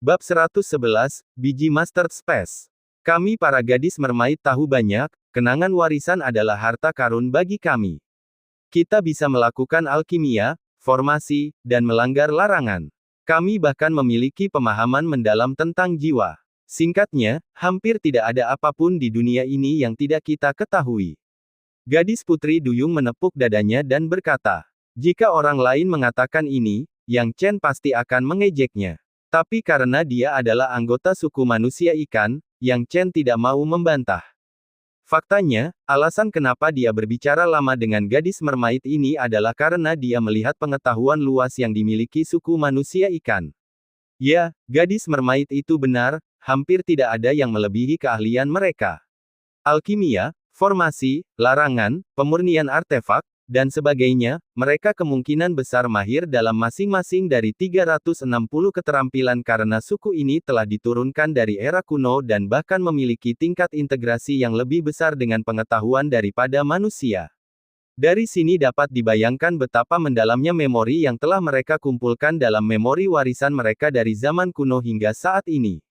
Bab 111, Biji Mustard Space. Kami para gadis mermaid tahu banyak, kenangan warisan adalah harta karun bagi kami. Kita bisa melakukan alkimia, formasi, dan melanggar larangan. Kami bahkan memiliki pemahaman mendalam tentang jiwa. Singkatnya, hampir tidak ada apapun di dunia ini yang tidak kita ketahui. Gadis Putri Duyung menepuk dadanya dan berkata, jika orang lain mengatakan ini, Yang Chen pasti akan mengejeknya. Tapi karena dia adalah anggota suku manusia ikan, Yang Chen tidak mau membantah. Faktanya, alasan kenapa dia berbicara lama dengan gadis mermaid ini adalah karena dia melihat pengetahuan luas yang dimiliki suku manusia ikan. Ya, gadis mermaid itu benar, hampir tidak ada yang melebihi keahlian mereka. Alkimia, formasi, larangan, pemurnian artefak, dan sebagainya, mereka kemungkinan besar mahir dalam masing-masing dari 360 keterampilan karena suku ini telah diturunkan dari era kuno dan bahkan memiliki tingkat integrasi yang lebih besar dengan pengetahuan daripada manusia. Dari sini dapat dibayangkan betapa mendalamnya memori yang telah mereka kumpulkan dalam memori warisan mereka dari zaman kuno hingga saat ini.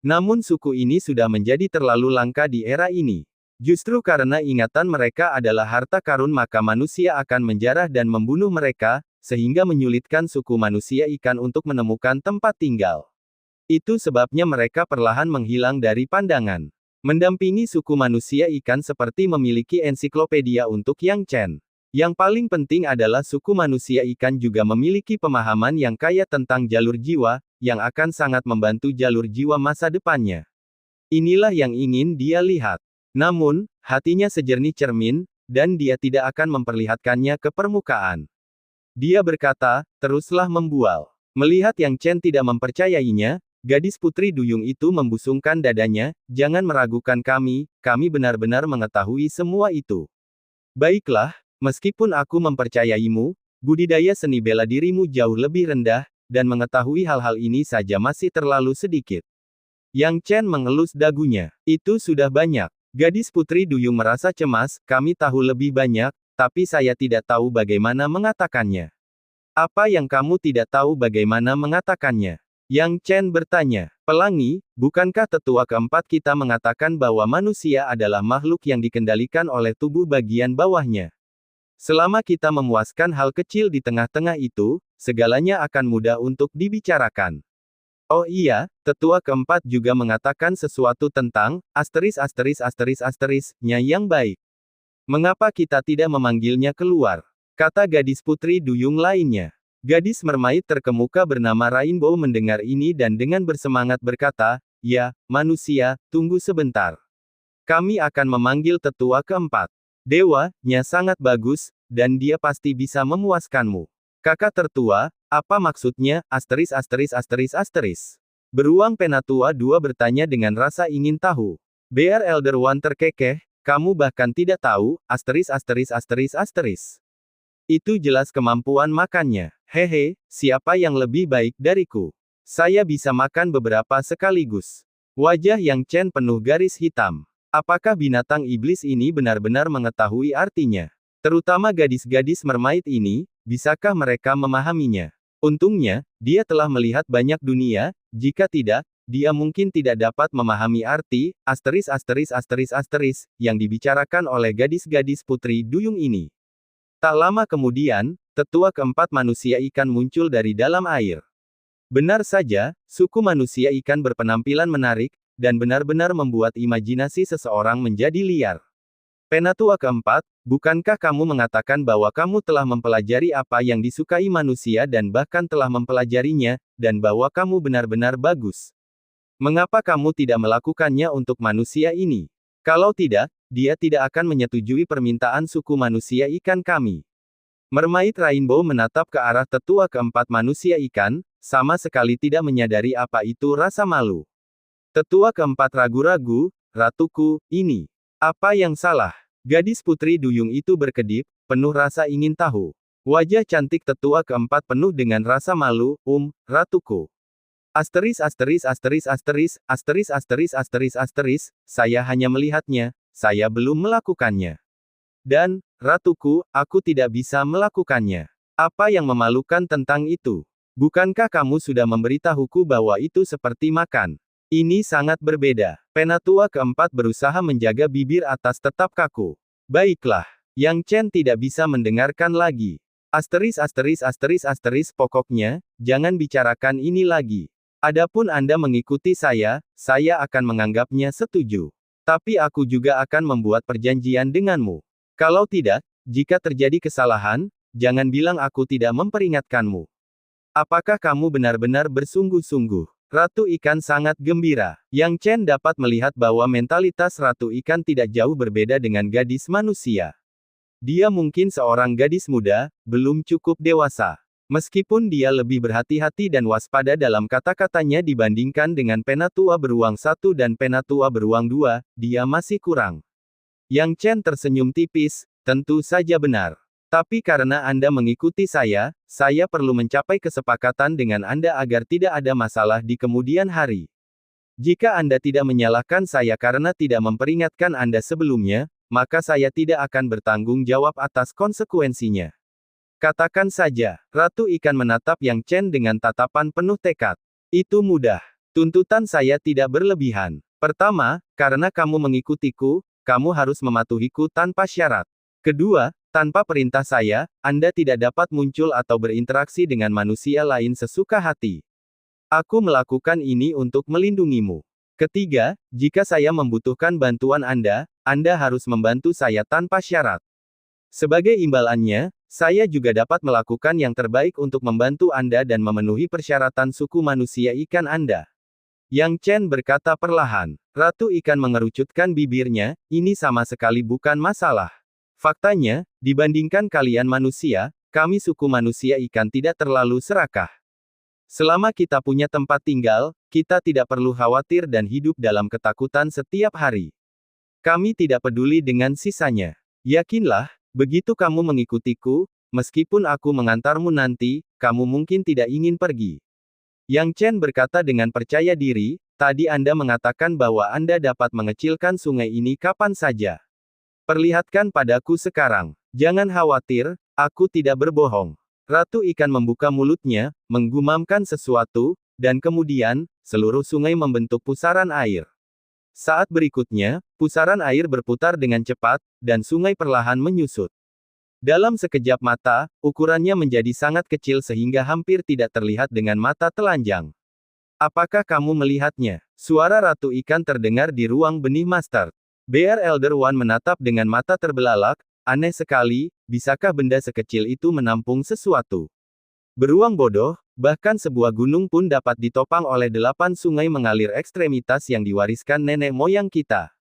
Namun suku ini sudah menjadi terlalu langka di era ini. Justru karena ingatan mereka adalah harta karun maka manusia akan menjarah dan membunuh mereka, sehingga menyulitkan suku manusia ikan untuk menemukan tempat tinggal. Itu sebabnya mereka perlahan menghilang dari pandangan. Mendampingi suku manusia ikan seperti memiliki ensiklopedia untuk Yang Chen. Yang paling penting adalah suku manusia ikan juga memiliki pemahaman yang kaya tentang jalur jiwa, yang akan sangat membantu jalur jiwa masa depannya. Inilah yang ingin dia lihat. Namun, hatinya sejernih cermin, dan dia tidak akan memperlihatkannya ke permukaan. Dia berkata, teruslah membual. Melihat Yang Chen tidak mempercayainya, gadis Putri Duyung itu membusungkan dadanya, jangan meragukan kami benar-benar mengetahui semua itu. Baiklah, meskipun aku mempercayaimu, budidaya seni bela dirimu jauh lebih rendah, dan mengetahui hal-hal ini saja masih terlalu sedikit. Yang Chen mengelus dagunya. Itu sudah banyak. Gadis Putri Duyung merasa cemas, kami tahu lebih banyak, tapi saya tidak tahu bagaimana mengatakannya. Apa yang kamu tidak tahu bagaimana mengatakannya? Yang Chen bertanya. Pelangi, bukankah tetua keempat kita mengatakan bahwa manusia adalah makhluk yang dikendalikan oleh tubuh bagian bawahnya? Selama kita memuaskan hal kecil di tengah-tengah itu, segalanya akan mudah untuk dibicarakan. Oh iya, tetua keempat juga mengatakan sesuatu tentang, nya yang baik. Mengapa kita tidak memanggilnya keluar? Kata gadis Putri Duyung lainnya. Gadis mermaid terkemuka bernama Rainbow mendengar ini dan dengan bersemangat berkata, ya, manusia, tunggu sebentar. Kami akan memanggil tetua keempat. Dewa-nya sangat bagus, dan dia pasti bisa memuaskanmu. Kakak tertua, apa maksudnya, Beruang Penatua 2 bertanya dengan rasa ingin tahu. BR Elder One terkekeh, kamu bahkan tidak tahu, Itu jelas kemampuan makannya. Hehe, siapa yang lebih baik dariku? Saya bisa makan beberapa sekaligus. Wajah Yang Chen penuh garis hitam. Apakah binatang iblis ini benar-benar mengetahui artinya? Terutama gadis-gadis mermaid ini, bisakah mereka memahaminya? Untungnya, dia telah melihat banyak dunia, jika tidak, dia mungkin tidak dapat memahami arti, yang dibicarakan oleh gadis-gadis Putri Duyung ini. Tak lama kemudian, tetua keempat manusia ikan muncul dari dalam air. Benar saja, suku manusia ikan berpenampilan menarik, dan benar-benar membuat imajinasi seseorang menjadi liar. Penatua keempat, bukankah kamu mengatakan bahwa kamu telah mempelajari apa yang disukai manusia dan bahkan telah mempelajarinya, dan bahwa kamu benar-benar bagus? Mengapa kamu tidak melakukannya untuk manusia ini? Kalau tidak, dia tidak akan menyetujui permintaan suku manusia ikan kami. Mermaid Rainbow menatap ke arah tetua keempat manusia ikan, sama sekali tidak menyadari apa itu rasa malu. Tetua keempat ragu-ragu, ratuku, ini. Apa yang salah? Gadis Putri Duyung itu berkedip, penuh rasa ingin tahu. Wajah cantik tetua keempat penuh dengan rasa malu, ratuku. Saya hanya melihatnya, saya belum melakukannya. Dan, ratuku, aku tidak bisa melakukannya. Apa yang memalukan tentang itu? Bukankah kamu sudah memberitahuku bahwa itu seperti makan? Ini sangat berbeda. Penatua keempat berusaha menjaga bibir atas tetap kaku. Baiklah. Yang Chen tidak bisa mendengarkan lagi. Pokoknya, jangan bicarakan ini lagi. Adapun Anda mengikuti saya akan menganggapnya setuju. Tapi aku juga akan membuat perjanjian denganmu. Kalau tidak, jika terjadi kesalahan, jangan bilang aku tidak memperingatkanmu. Apakah kamu benar-benar bersungguh-sungguh? Ratu Ikan sangat gembira. Yang Chen dapat melihat bahwa mentalitas Ratu Ikan tidak jauh berbeda dengan gadis manusia. Dia mungkin seorang gadis muda, belum cukup dewasa. Meskipun dia lebih berhati-hati dan waspada dalam kata-katanya dibandingkan dengan Penatua Beruang 1 dan Penatua Beruang 2, dia masih kurang. Yang Chen tersenyum tipis, tentu saja benar. Tapi karena Anda mengikuti saya perlu mencapai kesepakatan dengan Anda agar tidak ada masalah di kemudian hari. Jika Anda tidak menyalahkan saya karena tidak memperingatkan Anda sebelumnya, maka saya tidak akan bertanggung jawab atas konsekuensinya. Katakan saja, Ratu Ikan menatap Yang Chen dengan tatapan penuh tekad. Itu mudah. Tuntutan saya tidak berlebihan. Pertama, karena kamu mengikutiku, kamu harus mematuhiku tanpa syarat. Kedua, tanpa perintah saya, Anda tidak dapat muncul atau berinteraksi dengan manusia lain sesuka hati. Aku melakukan ini untuk melindungimu. Ketiga, jika saya membutuhkan bantuan Anda harus membantu saya tanpa syarat. Sebagai imbalannya, saya juga dapat melakukan yang terbaik untuk membantu Anda dan memenuhi persyaratan suku manusia ikan Anda. Yang Chen berkata perlahan. Ratu Ikan mengerucutkan bibirnya, ini sama sekali bukan masalah. Faktanya, dibandingkan kalian manusia, kami suku manusia ikan tidak terlalu serakah. Selama kita punya tempat tinggal, kita tidak perlu khawatir dan hidup dalam ketakutan setiap hari. Kami tidak peduli dengan sisanya. Yakinlah, begitu kamu mengikutiku, meskipun aku mengantarmu nanti, kamu mungkin tidak ingin pergi. Yang Chen berkata dengan percaya diri, tadi Anda mengatakan bahwa Anda dapat mengecilkan sungai ini kapan saja. Perlihatkan padaku sekarang. Jangan khawatir, aku tidak berbohong. Ratu Ikan membuka mulutnya, menggumamkan sesuatu, dan kemudian, seluruh sungai membentuk pusaran air. Saat berikutnya, pusaran air berputar dengan cepat, dan sungai perlahan menyusut. Dalam sekejap mata, ukurannya menjadi sangat kecil sehingga hampir tidak terlihat dengan mata telanjang. Apakah kamu melihatnya? Suara Ratu Ikan terdengar di ruang benih master. Bear Elder One menatap dengan mata terbelalak, aneh sekali, bisakah benda sekecil itu menampung sesuatu? Beruang bodoh, bahkan sebuah gunung pun dapat ditopang oleh 8 sungai mengalir ekstremitas yang diwariskan nenek moyang kita.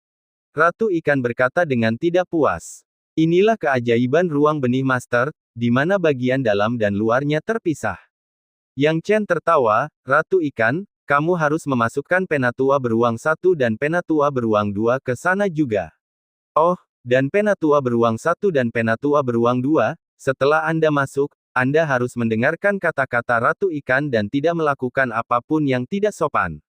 Ratu Ikan berkata dengan tidak puas. Inilah keajaiban ruang benih master, di mana bagian dalam dan luarnya terpisah. Yang Chen tertawa, Ratu Ikan, kamu harus memasukkan Penatua Beruang 1 dan Penatua Beruang 2 ke sana juga. Oh, dan Penatua Beruang 1 dan Penatua Beruang 2, setelah Anda masuk, Anda harus mendengarkan kata-kata Ratu Ikan dan tidak melakukan apapun yang tidak sopan.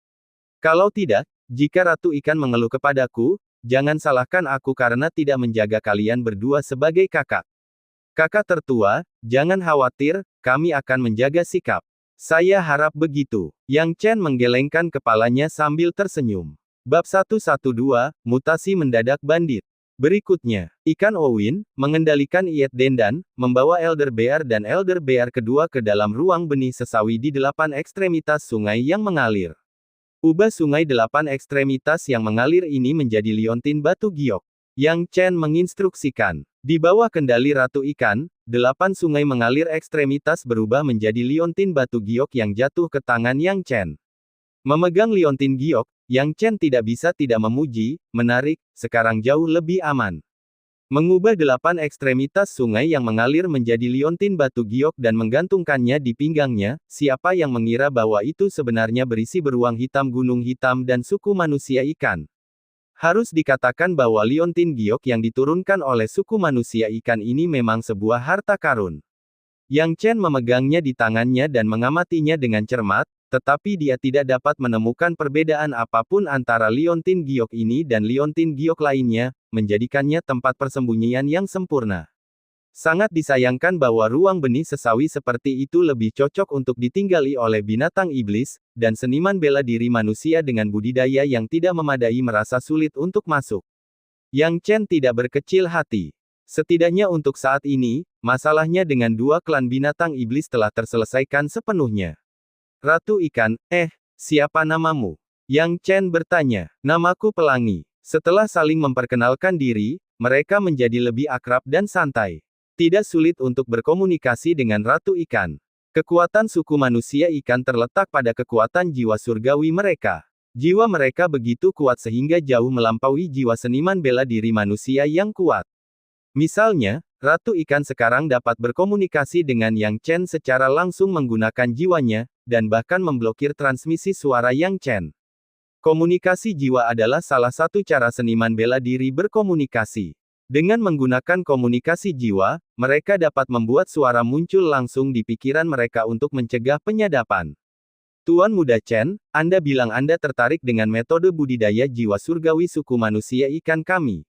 Kalau tidak, jika Ratu Ikan mengeluh kepadaku, jangan salahkan aku karena tidak menjaga kalian berdua sebagai kakak. Kakak tertua, jangan khawatir, kami akan menjaga sikap. Saya harap begitu. Yang Chen menggelengkan kepalanya sambil tersenyum. Bab 112, Mutasi Mendadak Bandit. Berikutnya, Ikan Owin, mengendalikan Iet Dendan, membawa Elder Bear dan Elder Bear kedua ke dalam ruang benih sesawi di 8 ekstremitas sungai yang mengalir. Ubah sungai 8 ekstremitas yang mengalir ini menjadi liontin batu giok. Yang Chen menginstruksikan. Di bawah kendali Ratu Ikan, 8 sungai mengalir ekstremitas berubah menjadi liontin batu giok yang jatuh ke tangan Yang Chen. Memegang liontin giok, Yang Chen tidak bisa tidak memuji, menarik, sekarang jauh lebih aman. Mengubah 8 ekstremitas sungai yang mengalir menjadi liontin batu giok dan menggantungkannya di pinggangnya, siapa yang mengira bahwa itu sebenarnya berisi beruang hitam gunung hitam dan suku manusia ikan. Harus dikatakan bahwa liontin giok yang diturunkan oleh suku manusia ikan ini memang sebuah harta karun. Yang Chen memegangnya di tangannya dan mengamatinya dengan cermat, tetapi dia tidak dapat menemukan perbedaan apapun antara liontin giok ini dan liontin giok lainnya, menjadikannya tempat persembunyian yang sempurna. Sangat disayangkan bahwa ruang benih sesawi seperti itu lebih cocok untuk ditinggali oleh binatang iblis, dan seniman bela diri manusia dengan budidaya yang tidak memadai merasa sulit untuk masuk. Yang Chen tidak berkecil hati. Setidaknya untuk saat ini, masalahnya dengan dua klan binatang iblis telah terselesaikan sepenuhnya. Ratu Ikan, siapa namamu? Yang Chen bertanya. Namaku Pelangi. Setelah saling memperkenalkan diri, mereka menjadi lebih akrab dan santai. Tidak sulit untuk berkomunikasi dengan Ratu Ikan. Kekuatan suku manusia ikan terletak pada kekuatan jiwa surgawi mereka. Jiwa mereka begitu kuat sehingga jauh melampaui jiwa seniman bela diri manusia yang kuat. Misalnya, Ratu Ikan sekarang dapat berkomunikasi dengan Yang Chen secara langsung menggunakan jiwanya, dan bahkan memblokir transmisi suara Yang Chen. Komunikasi jiwa adalah salah satu cara seniman bela diri berkomunikasi. Dengan menggunakan komunikasi jiwa, mereka dapat membuat suara muncul langsung di pikiran mereka untuk mencegah penyadapan. Tuan Muda Chen, Anda bilang Anda tertarik dengan metode budidaya jiwa surgawi suku manusia ikan kami.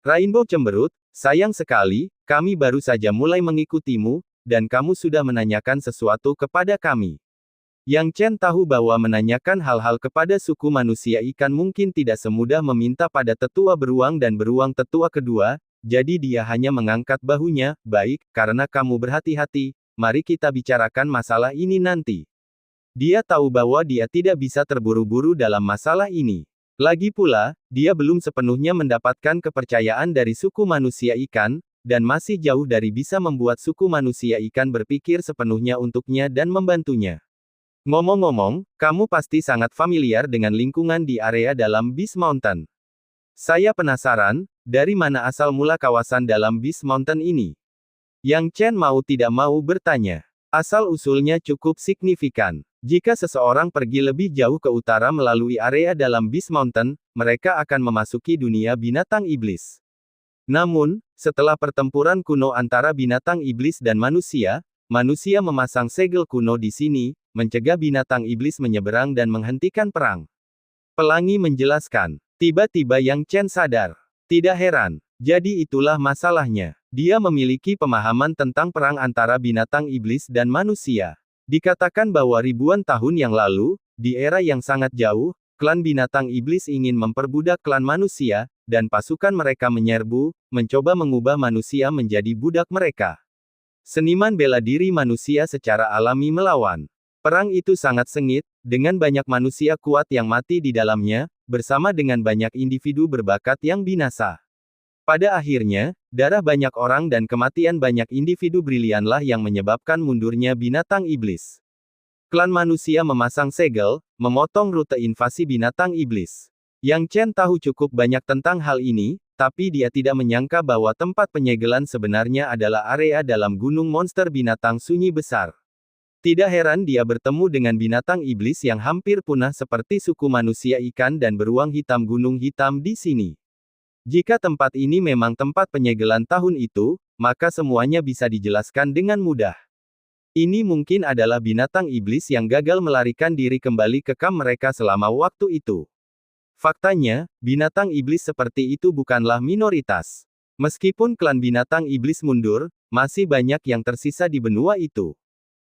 Rainbow cemberut, sayang sekali, kami baru saja mulai mengikutimu, dan kamu sudah menanyakan sesuatu kepada kami. Yang Chen tahu bahwa menanyakan hal-hal kepada suku manusia ikan mungkin tidak semudah meminta pada tetua beruang dan beruang tetua kedua, jadi dia hanya mengangkat bahunya. Baik, karena kamu berhati-hati, mari kita bicarakan masalah ini nanti. Dia tahu bahwa dia tidak bisa terburu-buru dalam masalah ini. Lagi pula, dia belum sepenuhnya mendapatkan kepercayaan dari suku manusia ikan, dan masih jauh dari bisa membuat suku manusia ikan berpikir sepenuhnya untuknya dan membantunya. Ngomong-ngomong, kamu pasti sangat familiar dengan lingkungan di area dalam Beast Mountain. Saya penasaran, dari mana asal mula kawasan dalam Beast Mountain ini? Yang Chen mau tidak mau bertanya. Asal-usulnya cukup signifikan. Jika seseorang pergi lebih jauh ke utara melalui area dalam Beast Mountain, mereka akan memasuki dunia binatang iblis. Namun, setelah pertempuran kuno antara binatang iblis dan manusia memasang segel kuno di sini, mencegah binatang iblis menyeberang dan menghentikan perang. Pelangi menjelaskan. Tiba-tiba Yang Chen sadar. Tidak heran. Jadi itulah masalahnya. Dia memiliki pemahaman tentang perang antara binatang iblis dan manusia. Dikatakan bahwa ribuan tahun yang lalu, di era yang sangat jauh, klan binatang iblis ingin memperbudak klan manusia, dan pasukan mereka menyerbu, mencoba mengubah manusia menjadi budak mereka. Seniman bela diri manusia secara alami melawan. Perang itu sangat sengit, dengan banyak manusia kuat yang mati di dalamnya, bersama dengan banyak individu berbakat yang binasa. Pada akhirnya, darah banyak orang dan kematian banyak individu brilianlah yang menyebabkan mundurnya binatang iblis. Klan manusia memasang segel, memotong rute invasi binatang iblis. Yang Chen tahu cukup banyak tentang hal ini, tapi dia tidak menyangka bahwa tempat penyegelan sebenarnya adalah area dalam gunung monster binatang sunyi besar. Tidak heran dia bertemu dengan binatang iblis yang hampir punah seperti suku manusia ikan dan beruang hitam gunung hitam di sini. Jika tempat ini memang tempat penyegelan tahun itu, maka semuanya bisa dijelaskan dengan mudah. Ini mungkin adalah binatang iblis yang gagal melarikan diri kembali ke kamp mereka selama waktu itu. Faktanya, binatang iblis seperti itu bukanlah minoritas. Meskipun klan binatang iblis mundur, masih banyak yang tersisa di benua itu.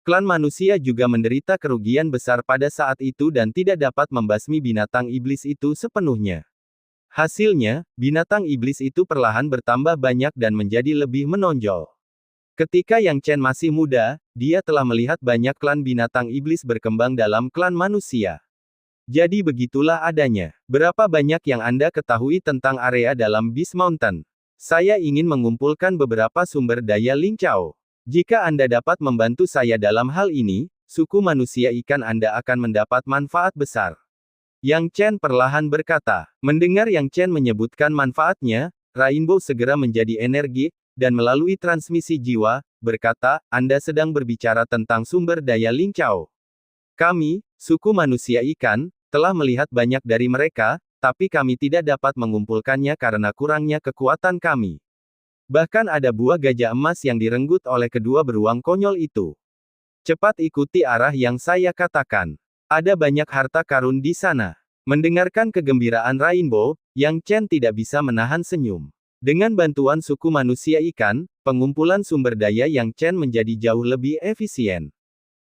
Klan manusia juga menderita kerugian besar pada saat itu dan tidak dapat membasmi binatang iblis itu sepenuhnya. Hasilnya, binatang iblis itu perlahan bertambah banyak dan menjadi lebih menonjol. Ketika Yang Chen masih muda, dia telah melihat banyak klan binatang iblis berkembang dalam klan manusia. Jadi begitulah adanya. Berapa banyak yang Anda ketahui tentang area dalam Beast Mountain? Saya ingin mengumpulkan beberapa sumber daya Ling Chao. Jika Anda dapat membantu saya dalam hal ini, suku manusia ikan Anda akan mendapat manfaat besar. Yang Chen perlahan berkata. Mendengar Yang Chen menyebutkan manfaatnya, Rainbow segera menjadi energi, dan melalui transmisi jiwa, berkata, Anda sedang berbicara tentang sumber daya Ling Chao. Kami, suku manusia ikan, telah melihat banyak dari mereka, tapi kami tidak dapat mengumpulkannya karena kurangnya kekuatan kami. Bahkan ada buah gajah emas yang direnggut oleh kedua beruang konyol itu. Cepat ikuti arah yang saya katakan. Ada banyak harta karun di sana. Mendengarkan kegembiraan Rainbow, Yang Chen tidak bisa menahan senyum. Dengan bantuan suku manusia ikan, pengumpulan sumber daya Yang Chen menjadi jauh lebih efisien.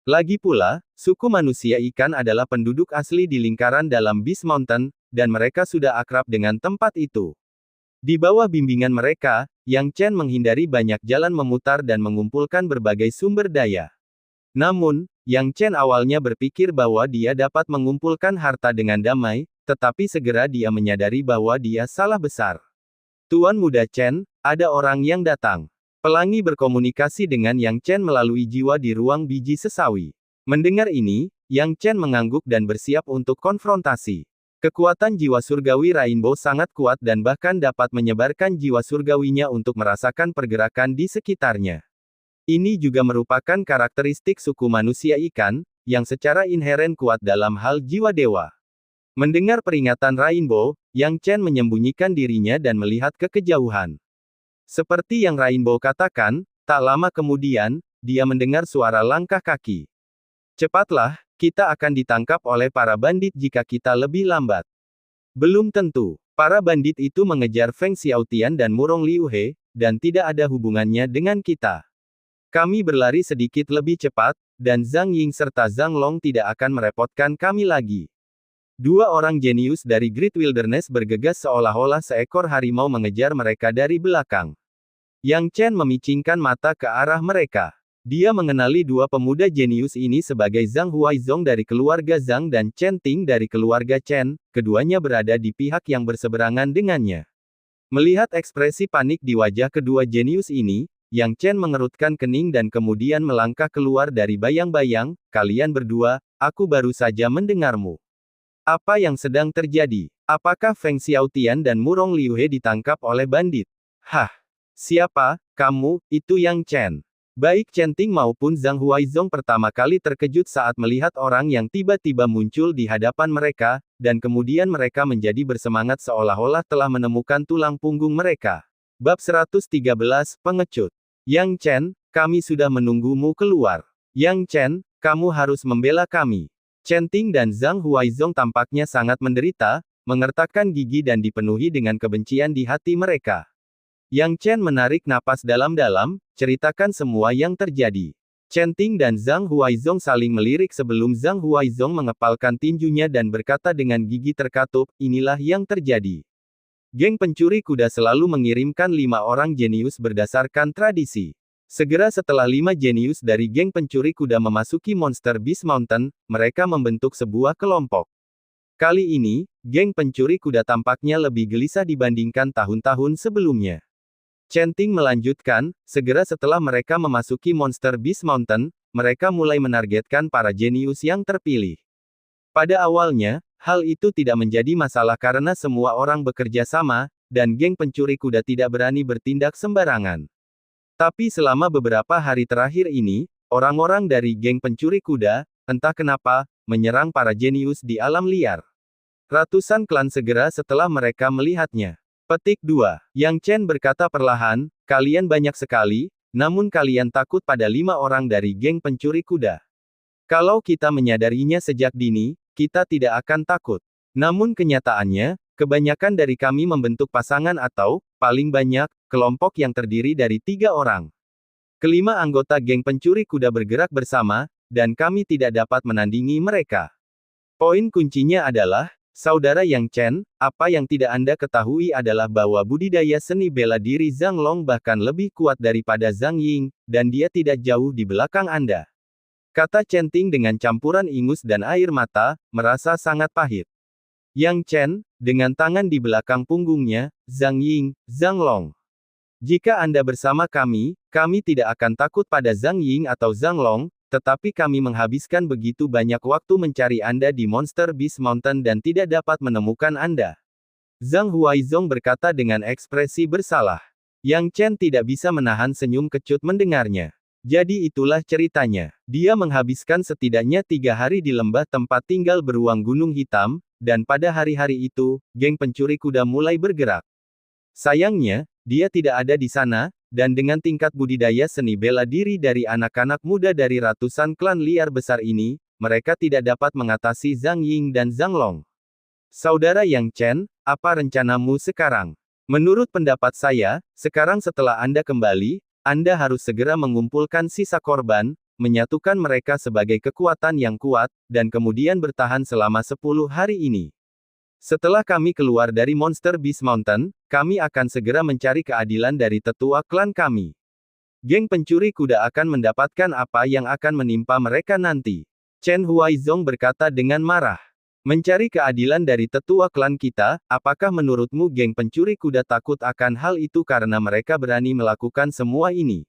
Lagi pula, suku manusia ikan adalah penduduk asli di lingkaran dalam Beast Mountain, dan mereka sudah akrab dengan tempat itu. Di bawah bimbingan mereka, Yang Chen menghindari banyak jalan memutar dan mengumpulkan berbagai sumber daya. Namun, Yang Chen awalnya berpikir bahwa dia dapat mengumpulkan harta dengan damai, tetapi segera dia menyadari bahwa dia salah besar. Tuan Muda Chen, ada orang yang datang. Pelangi berkomunikasi dengan Yang Chen melalui jiwa di ruang biji sesawi. Mendengar ini, Yang Chen mengangguk dan bersiap untuk konfrontasi. Kekuatan jiwa surgawi Rainbow sangat kuat dan bahkan dapat menyebarkan jiwa surgawinya untuk merasakan pergerakan di sekitarnya. Ini juga merupakan karakteristik suku manusia ikan, yang secara inheren kuat dalam hal jiwa dewa. Mendengar peringatan Rainbow, Yang Chen menyembunyikan dirinya dan melihat ke kejauhan. Seperti yang Rainbow katakan, tak lama kemudian, dia mendengar suara langkah kaki. Cepatlah, kita akan ditangkap oleh para bandit jika kita lebih lambat. Belum tentu. Para bandit itu mengejar Feng Xiaotian dan Murong Liu He, dan tidak ada hubungannya dengan kita. Kami berlari sedikit lebih cepat, dan Zhang Ying serta Zhang Long tidak akan merepotkan kami lagi. Dua orang jenius dari Great Wilderness bergegas seolah-olah seekor harimau mengejar mereka dari belakang. Yang Chen memicingkan mata ke arah mereka. Dia mengenali dua pemuda jenius ini sebagai Zhang Huaizong dari keluarga Zhang dan Chen Ting dari keluarga Chen, keduanya berada di pihak yang berseberangan dengannya. Melihat ekspresi panik di wajah kedua jenius ini, Yang Chen mengerutkan kening dan kemudian melangkah keluar dari bayang-bayang, kalian berdua, aku baru saja mendengarmu. Apa yang sedang terjadi? Apakah Feng Xiaotian dan Murong Liu He ditangkap oleh bandit? Hah? Siapa, kamu, itu Yang Chen? Baik Chen Ting maupun Zhang Huaizong pertama kali terkejut saat melihat orang yang tiba-tiba muncul di hadapan mereka, dan kemudian mereka menjadi bersemangat seolah-olah telah menemukan tulang punggung mereka. Bab 113, Pengecut. Yang Chen, kami sudah menunggumu keluar. Yang Chen, kamu harus membela kami. Chen Ting dan Zhang Huaizong tampaknya sangat menderita, mengertakkan gigi dan dipenuhi dengan kebencian di hati mereka. Yang Chen menarik napas dalam-dalam, ceritakan semua yang terjadi. Chen Ting dan Zhang Huaizong saling melirik sebelum Zhang Huaizong mengepalkan tinjunya dan berkata dengan gigi terkatup, inilah yang terjadi. Geng pencuri kuda selalu mengirimkan 5 orang jenius berdasarkan tradisi. Segera setelah 5 jenius dari geng pencuri kuda memasuki Monster Beast Mountain, mereka membentuk sebuah kelompok. Kali ini, geng pencuri kuda tampaknya lebih gelisah dibandingkan tahun-tahun sebelumnya. Chen Ting melanjutkan, segera setelah mereka memasuki Monster Beast Mountain, mereka mulai menargetkan para jenius yang terpilih. Pada awalnya, hal itu tidak menjadi masalah karena semua orang bekerja sama, dan geng pencuri kuda tidak berani bertindak sembarangan. Tapi selama beberapa hari terakhir ini, orang-orang dari geng pencuri kuda, entah kenapa, menyerang para jenius di alam liar. Ratusan klan segera setelah mereka melihatnya. Petik 2. Yang Chen berkata perlahan, kalian banyak sekali, namun kalian takut pada 5 orang dari geng pencuri kuda. Kalau kita menyadarinya sejak dini, kita tidak akan takut. Namun kenyataannya, kebanyakan dari kami membentuk pasangan atau, paling banyak, kelompok yang terdiri dari 3 orang. Kelima anggota geng pencuri kuda bergerak bersama, dan kami tidak dapat menandingi mereka. Poin kuncinya adalah, Saudara Yang Chen, apa yang tidak Anda ketahui adalah bahwa budidaya seni bela diri Zhang Long bahkan lebih kuat daripada Zhang Ying, dan dia tidak jauh di belakang Anda. Kata Chen Ting dengan campuran ingus dan air mata, merasa sangat pahit. Yang Chen, dengan tangan di belakang punggungnya, Zhang Ying, Zhang Long. Jika Anda bersama kami tidak akan takut pada Zhang Ying atau Zhang Long, tetapi kami menghabiskan begitu banyak waktu mencari Anda di Monster Beast Mountain dan tidak dapat menemukan Anda. Zhang Huaizong berkata dengan ekspresi bersalah. Yang Chen tidak bisa menahan senyum kecut mendengarnya. Jadi itulah ceritanya. Dia menghabiskan setidaknya 3 hari di lembah tempat tinggal beruang Gunung Hitam, dan pada hari-hari itu, geng pencuri kuda mulai bergerak. Sayangnya, dia tidak ada di sana, dan dengan tingkat budidaya seni bela diri dari anak-anak muda dari ratusan klan liar besar ini, mereka tidak dapat mengatasi Zhang Ying dan Zhang Long. Saudara Yang Chen, apa rencanamu sekarang? Menurut pendapat saya, sekarang setelah Anda kembali, Anda harus segera mengumpulkan sisa korban, menyatukan mereka sebagai kekuatan yang kuat, dan kemudian bertahan selama 10 hari ini. Setelah kami keluar dari Monster Beast Mountain, kami akan segera mencari keadilan dari tetua klan kami. Geng pencuri kuda akan mendapatkan apa yang akan menimpa mereka nanti. Chen Huaizong berkata dengan marah. Mencari keadilan dari tetua klan kita, apakah menurutmu geng pencuri kuda takut akan hal itu karena mereka berani melakukan semua ini?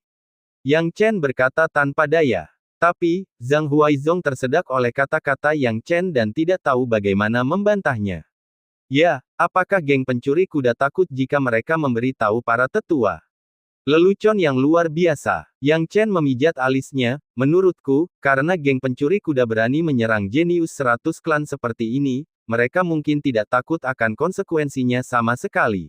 Yang Chen berkata tanpa daya. Tapi, Zhang Huaizong tersedak oleh kata-kata Yang Chen dan tidak tahu bagaimana membantahnya. Ya, apakah geng pencuri kuda takut jika mereka memberi tahu para tetua? Lelucon yang luar biasa. Yang Chen memijat alisnya, menurutku, karena geng pencuri kuda berani menyerang jenius 100 klan seperti ini, mereka mungkin tidak takut akan konsekuensinya sama sekali.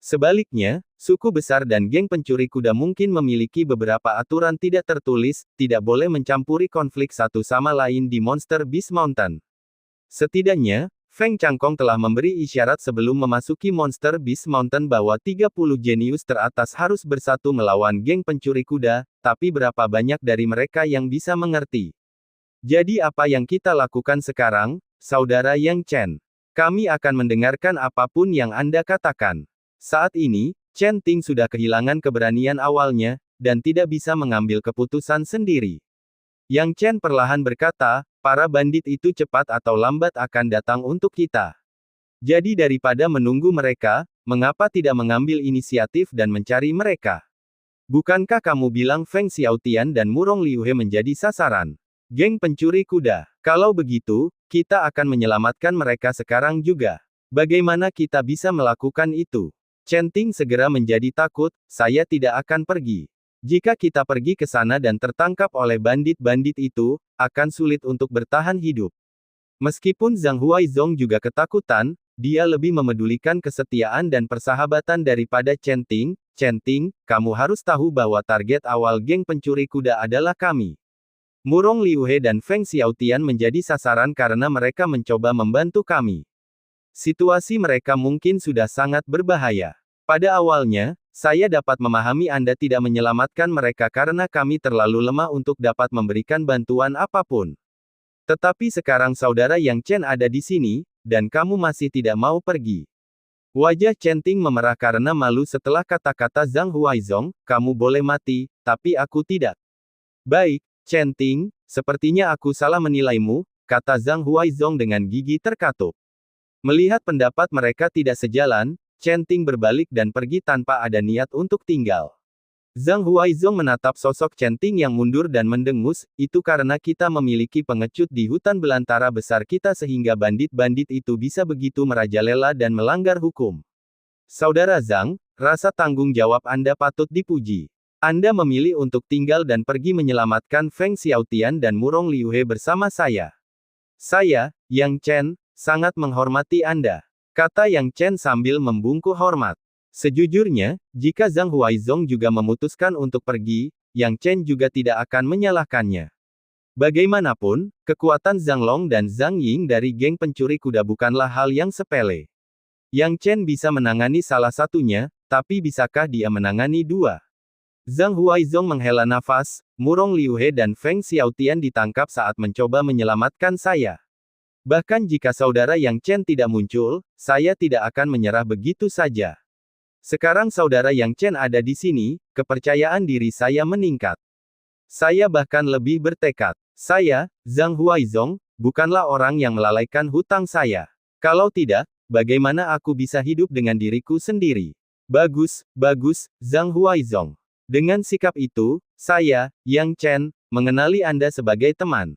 Sebaliknya, suku besar dan geng pencuri kuda mungkin memiliki beberapa aturan tidak tertulis, tidak boleh mencampuri konflik satu sama lain di Monster Beast Mountain. Setidaknya, Feng Changkong telah memberi isyarat sebelum memasuki Monster Beast Mountain bahwa 30 jenius teratas harus bersatu melawan geng pencuri kuda, tapi berapa banyak dari mereka yang bisa mengerti? Jadi apa yang kita lakukan sekarang, Saudara Yang Chen? Kami akan mendengarkan apapun yang Anda katakan. Saat ini, Chen Ting sudah kehilangan keberanian awalnya, dan tidak bisa mengambil keputusan sendiri. Yang Chen perlahan berkata, para bandit itu cepat atau lambat akan datang untuk kita. Jadi daripada menunggu mereka, mengapa tidak mengambil inisiatif dan mencari mereka? Bukankah kamu bilang Feng Xiaotian dan Murong Liuhe menjadi sasaran geng pencuri kuda? Kalau begitu, kita akan menyelamatkan mereka sekarang juga. Bagaimana kita bisa melakukan itu? Chen Ting segera menjadi takut, saya tidak akan pergi. Jika kita pergi ke sana dan tertangkap oleh bandit-bandit itu, akan sulit untuk bertahan hidup. Meskipun Zhang Huaizong juga ketakutan, dia lebih memedulikan kesetiaan dan persahabatan daripada Chen Ting. Chen Ting, kamu harus tahu bahwa target awal geng pencuri kuda adalah kami. Murong Liuhe dan Feng Xiaotian menjadi sasaran karena mereka mencoba membantu kami. Situasi mereka mungkin sudah sangat berbahaya. Pada awalnya, saya dapat memahami Anda tidak menyelamatkan mereka karena kami terlalu lemah untuk dapat memberikan bantuan apapun. Tetapi sekarang Saudara Yang Chen ada di sini, dan kamu masih tidak mau pergi. Wajah Chen Ting memerah karena malu setelah kata-kata Zhang Huaizong, kamu boleh mati, tapi aku tidak. Baik, Chen Ting, sepertinya aku salah menilaimu, kata Zhang Huaizong dengan gigi terkatup. Melihat pendapat mereka tidak sejalan, Chen Ting berbalik dan pergi tanpa ada niat untuk tinggal. Zhang Huaizong menatap sosok Chen Ting yang mundur dan mendengus, itu karena kita memiliki pengecut di hutan belantara besar kita sehingga bandit-bandit itu bisa begitu merajalela dan melanggar hukum. Saudara Zhang, rasa tanggung jawab Anda patut dipuji. Anda memilih untuk tinggal dan pergi menyelamatkan Feng Xiaotian dan Murong Liuhe bersama saya. Saya, Yang Chen, sangat menghormati Anda, kata Yang Chen sambil membungkuk hormat. Sejujurnya, jika Zhang Huaizong juga memutuskan untuk pergi, Yang Chen juga tidak akan menyalahkannya. Bagaimanapun, kekuatan Zhang Long dan Zhang Ying dari geng pencuri kuda bukanlah hal yang sepele. Yang Chen bisa menangani salah satunya, tapi bisakah dia menangani dua? Zhang Huaizong menghela nafas, Murong Liuhe dan Feng Xiaotian ditangkap saat mencoba menyelamatkan saya. Bahkan jika Saudara Yang Chen tidak muncul, saya tidak akan menyerah begitu saja. Sekarang Saudara Yang Chen ada di sini, kepercayaan diri saya meningkat. Saya bahkan lebih bertekad. Saya, Zhang Huaizong, bukanlah orang yang melalaikan hutang saya. Kalau tidak, bagaimana aku bisa hidup dengan diriku sendiri? Bagus, bagus, Zhang Huaizong. Dengan sikap itu, saya, Yang Chen, mengenali Anda sebagai teman.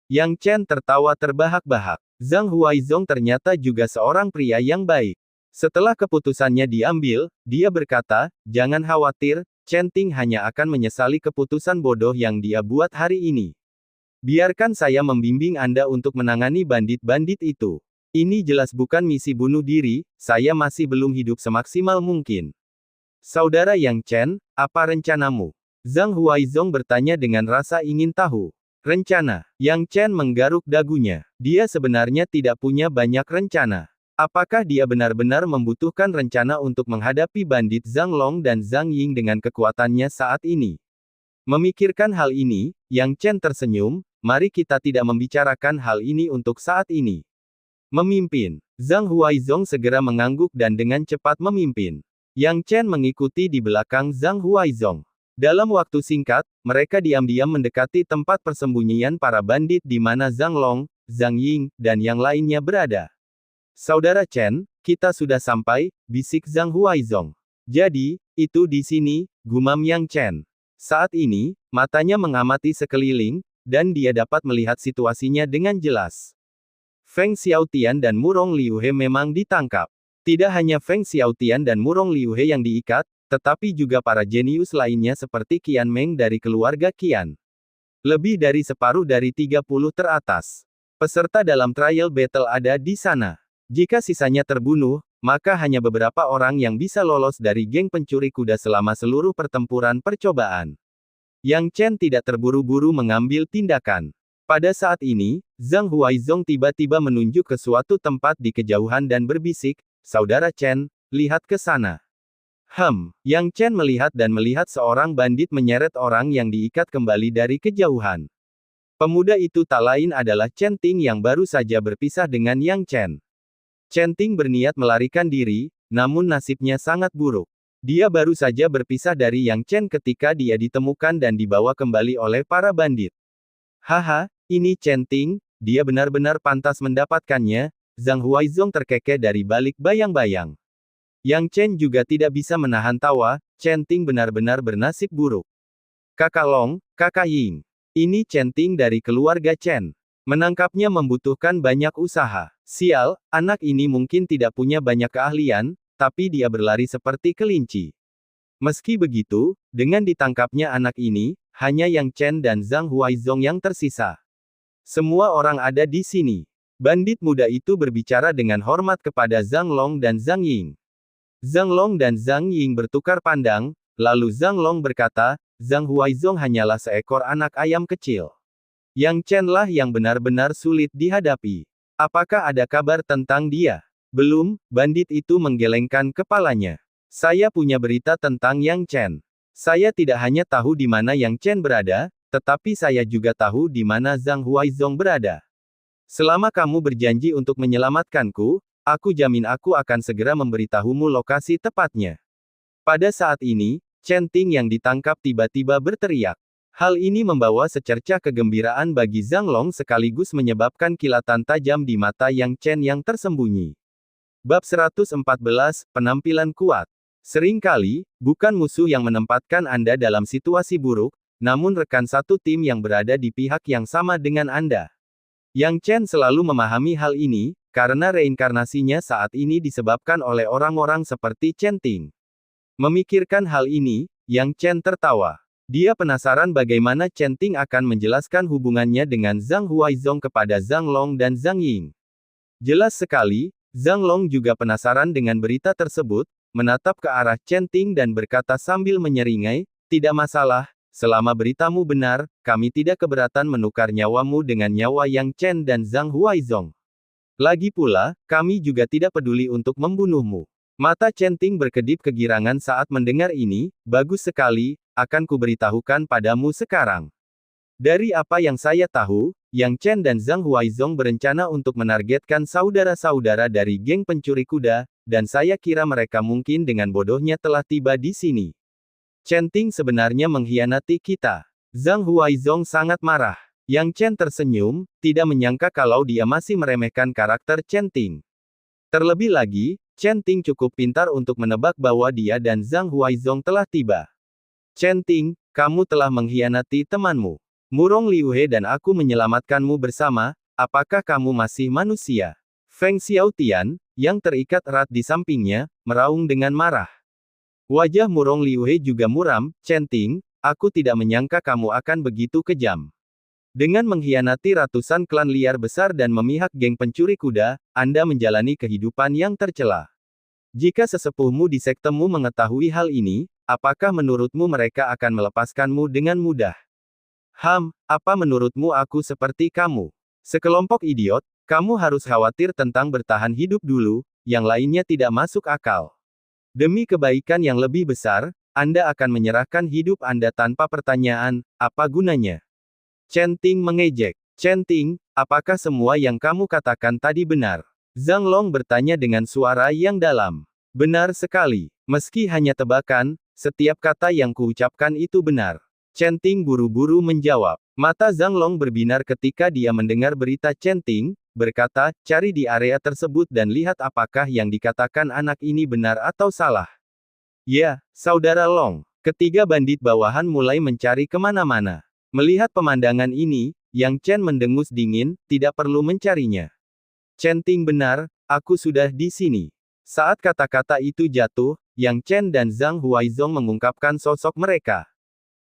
Yang Chen tertawa terbahak-bahak. Zhang Huaizong ternyata juga seorang pria yang baik. Setelah keputusannya diambil, dia berkata, jangan khawatir, Chen Ting hanya akan menyesali keputusan bodoh yang dia buat hari ini. Biarkan saya membimbing Anda untuk menangani bandit-bandit itu. Ini jelas bukan misi bunuh diri, saya masih belum hidup semaksimal mungkin. Saudara Yang Chen, apa rencanamu? Zhang Huaizong bertanya dengan rasa ingin tahu. Rencana. Yang Chen menggaruk dagunya. Dia sebenarnya tidak punya banyak rencana. Apakah dia benar-benar membutuhkan rencana untuk menghadapi bandit Zhang Long dan Zhang Ying dengan kekuatannya saat ini? Memikirkan hal ini, Yang Chen tersenyum, mari kita tidak membicarakan hal ini untuk saat ini. Memimpin. Zhang Huaizong segera mengangguk dan dengan cepat memimpin. Yang Chen mengikuti di belakang Zhang Huaizong. Dalam waktu singkat, mereka diam-diam mendekati tempat persembunyian para bandit di mana Zhang Long, Zhang Ying, dan yang lainnya berada. Saudara Chen, kita sudah sampai, bisik Zhang Huaizong. Jadi, itu di sini, gumam Yang Chen. Saat ini, matanya mengamati sekeliling, dan dia dapat melihat situasinya dengan jelas. Feng Xiaotian dan Murong Liuhe memang ditangkap. Tidak hanya Feng Xiaotian dan Murong Liuhe yang diikat, tetapi juga para jenius lainnya seperti Qian Meng dari keluarga Qian. Lebih dari separuh dari 30 teratas peserta dalam trial battle ada di sana. Jika sisanya terbunuh, maka hanya beberapa orang yang bisa lolos dari geng pencuri kuda selama seluruh pertempuran percobaan. Yang Chen tidak terburu-buru mengambil tindakan. Pada saat ini, Zhang Huaizong tiba-tiba menunjuk ke suatu tempat di kejauhan dan berbisik, "Saudara Chen, lihat ke sana." Yang Chen melihat dan melihat seorang bandit menyeret orang yang diikat kembali dari kejauhan. Pemuda itu tak lain adalah Chen Ting yang baru saja berpisah dengan Yang Chen. Chen Ting berniat melarikan diri, namun nasibnya sangat buruk. Dia baru saja berpisah dari Yang Chen ketika dia ditemukan dan dibawa kembali oleh para bandit. Haha, ini Chen Ting, dia benar-benar pantas mendapatkannya. Zhang Huaizong terkekeh dari balik bayang-bayang. Yang Chen juga tidak bisa menahan tawa, Chen Ting benar-benar bernasib buruk. Kakak Long, Kakak Ying. Ini Chen Ting dari keluarga Chen. Menangkapnya membutuhkan banyak usaha. Sial, anak ini mungkin tidak punya banyak keahlian, tapi dia berlari seperti kelinci. Meski begitu, dengan ditangkapnya anak ini, hanya Yang Chen dan Zhang Huaizong yang tersisa. Semua orang ada di sini. Bandit muda itu berbicara dengan hormat kepada Zhang Long dan Zhang Ying. Zhang Long dan Zhang Ying bertukar pandang, lalu Zhang Long berkata, Zhang Huaizong hanyalah seekor anak ayam kecil. Yang Chen lah yang benar-benar sulit dihadapi. Apakah ada kabar tentang dia? Belum, bandit itu menggelengkan kepalanya. Saya punya berita tentang Yang Chen. Saya tidak hanya tahu di mana Yang Chen berada, tetapi saya juga tahu di mana Zhang Huaizong berada. Selama kamu berjanji untuk menyelamatkanku, aku jamin aku akan segera memberitahumu lokasi tepatnya. Pada saat ini, Chen Ting yang ditangkap tiba-tiba berteriak. Hal ini membawa secercah kegembiraan bagi Zhang Long sekaligus menyebabkan kilatan tajam di mata Yang Chen yang tersembunyi. Bab 114, Penampilan Kuat. Seringkali, bukan musuh yang menempatkan Anda dalam situasi buruk, namun rekan satu tim yang berada di pihak yang sama dengan Anda. Yang Chen selalu memahami hal ini, karena reinkarnasinya saat ini disebabkan oleh orang-orang seperti Chen Ting. Memikirkan hal ini, Yang Chen tertawa. Dia penasaran bagaimana Chen Ting akan menjelaskan hubungannya dengan Zhang Huaizong kepada Zhang Long dan Zhang Ying. Jelas sekali, Zhang Long juga penasaran dengan berita tersebut, menatap ke arah Chen Ting dan berkata sambil menyeringai, tidak masalah, selama beritamu benar, kami tidak keberatan menukar nyawamu dengan nyawa Yang Chen dan Zhang Huaizong. Lagi pula, kami juga tidak peduli untuk membunuhmu. Mata Chen Ting berkedip kegirangan saat mendengar ini, bagus sekali, akan kuberitahukan padamu sekarang. Dari apa yang saya tahu, Yang Chen dan Zhang Huaizong berencana untuk menargetkan saudara-saudara dari geng pencuri kuda, dan saya kira mereka mungkin dengan bodohnya telah tiba di sini. Chen Ting sebenarnya mengkhianati kita. Zhang Huaizong sangat marah. Yang Chen tersenyum, tidak menyangka kalau dia masih meremehkan karakter Chen Ting. Terlebih lagi, Chen Ting cukup pintar untuk menebak bahwa dia dan Zhang Huaizong telah tiba. Chen Ting, kamu telah mengkhianati temanmu. Murong Liuhe dan aku menyelamatkanmu bersama, apakah kamu masih manusia? Feng Xiaotian, yang terikat erat di sampingnya, meraung dengan marah. Wajah Murong Liuhe juga muram, Chen Ting, aku tidak menyangka kamu akan begitu kejam. Dengan mengkhianati ratusan klan liar besar dan memihak geng pencuri kuda, Anda menjalani kehidupan yang tercela. Jika sesepuhmu di sektemu mengetahui hal ini, apakah menurutmu mereka akan melepaskanmu dengan mudah? Apa menurutmu aku seperti kamu? Sekelompok idiot, Kamu harus khawatir tentang bertahan hidup dulu, yang lainnya tidak masuk akal. Demi kebaikan yang lebih besar, Anda akan menyerahkan hidup Anda tanpa pertanyaan, apa gunanya? Chen Ting mengejek. Chen Ting, apakah semua yang kamu katakan tadi benar? Zhang Long bertanya dengan suara yang dalam. Benar sekali. Meski hanya tebakan, setiap kata yang kuucapkan itu benar. Chen Ting buru-buru menjawab. Mata Zhang Long berbinar ketika dia mendengar berita Chen Ting, berkata, cari di area tersebut dan lihat apakah yang dikatakan anak ini benar atau salah. Ya, Saudara Long. Ketiga bandit bawahan mulai mencari kemana-mana. Melihat pemandangan ini, Yang Chen mendengus dingin, tidak perlu mencarinya. Chen Ting benar, aku sudah di sini. Saat kata-kata itu jatuh, Yang Chen dan Zhang Huaizong mengungkapkan sosok mereka.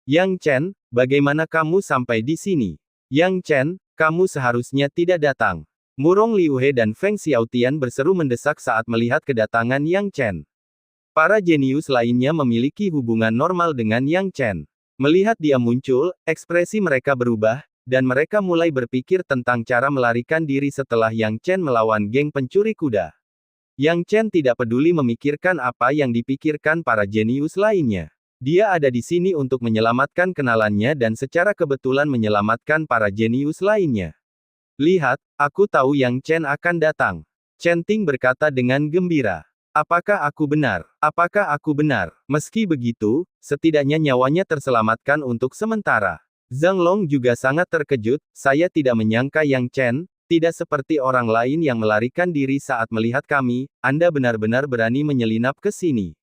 Yang Chen, bagaimana kamu sampai di sini? Yang Chen, kamu seharusnya tidak datang. Murong Liuhe dan Feng Xiaotian berseru mendesak saat melihat kedatangan Yang Chen. Para jenius lainnya memiliki hubungan normal dengan Yang Chen. Melihat dia muncul, ekspresi mereka berubah, dan mereka mulai berpikir tentang cara melarikan diri setelah Yang Chen melawan geng pencuri kuda. Yang Chen tidak peduli memikirkan apa yang dipikirkan para jenius lainnya. Dia ada di sini untuk menyelamatkan kenalannya dan secara kebetulan menyelamatkan para jenius lainnya. Lihat, aku tahu Yang Chen akan datang. Chen Ting berkata dengan gembira. Apakah aku benar? Apakah aku benar? Meski begitu, setidaknya nyawanya terselamatkan untuk sementara. Zhang Long juga sangat terkejut, saya tidak menyangka Yang Chen, tidak seperti orang lain yang melarikan diri saat melihat kami, Anda benar-benar berani menyelinap ke sini.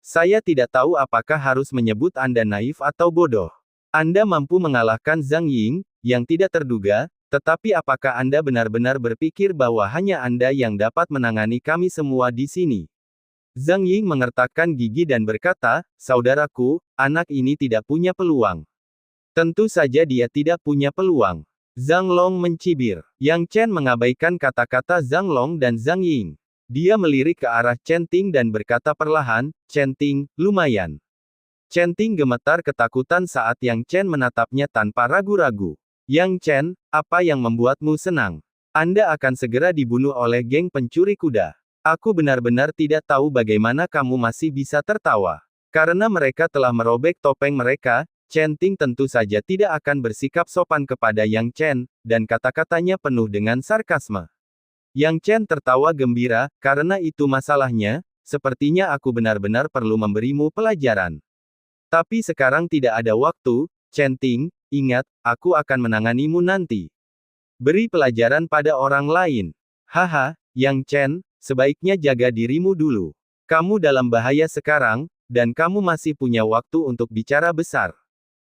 Saya tidak tahu apakah harus menyebut Anda naif atau bodoh. Anda mampu mengalahkan Zhang Ying, yang tidak terduga, tetapi apakah Anda benar-benar berpikir bahwa hanya Anda yang dapat menangani kami semua di sini? Zhang Ying mengertakkan gigi dan berkata, saudaraku, anak ini tidak punya peluang. Tentu saja dia tidak punya peluang. Zhang Long mencibir. Yang Chen mengabaikan kata-kata Zhang Long dan Zhang Ying. Dia melirik ke arah Chen Ting dan berkata perlahan, Chen Ting, lumayan. Chen Ting gemetar ketakutan saat Yang Chen menatapnya tanpa ragu-ragu. Yang Chen, apa yang membuatmu senang? Anda akan segera dibunuh oleh geng pencuri kuda. Aku benar-benar tidak tahu bagaimana kamu masih bisa tertawa. Karena mereka telah merobek topeng mereka, Chen Ting tentu saja tidak akan bersikap sopan kepada Yang Chen, dan kata-katanya penuh dengan sarkasme. Yang Chen tertawa gembira, karena itu masalahnya, sepertinya aku benar-benar perlu memberimu pelajaran. Tapi sekarang tidak ada waktu, Chen Ting, ingat, aku akan menanganimu nanti. Beri pelajaran pada orang lain. Haha, Yang Chen, sebaiknya jaga dirimu dulu. Kamu dalam bahaya sekarang, dan kamu masih punya waktu untuk bicara besar.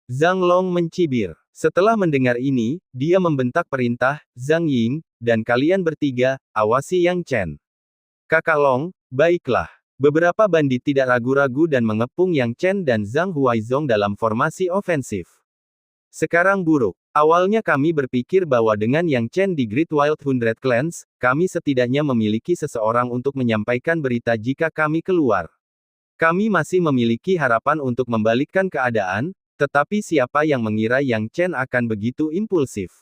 Zhang Long mencibir. Setelah mendengar ini, dia membentak perintah, Zhang Ying, dan kalian bertiga, awasi Yang Chen. Kakak Long, baiklah. Beberapa bandit tidak ragu-ragu dan mengepung Yang Chen dan Zhang Huaizong dalam formasi ofensif. Sekarang buruk. Awalnya kami berpikir bahwa dengan Yang Chen di Great Wild Hundred Clans, kami setidaknya memiliki seseorang untuk menyampaikan berita jika kami keluar. Kami masih memiliki harapan untuk membalikkan keadaan, tetapi siapa yang mengira Yang Chen akan begitu impulsif?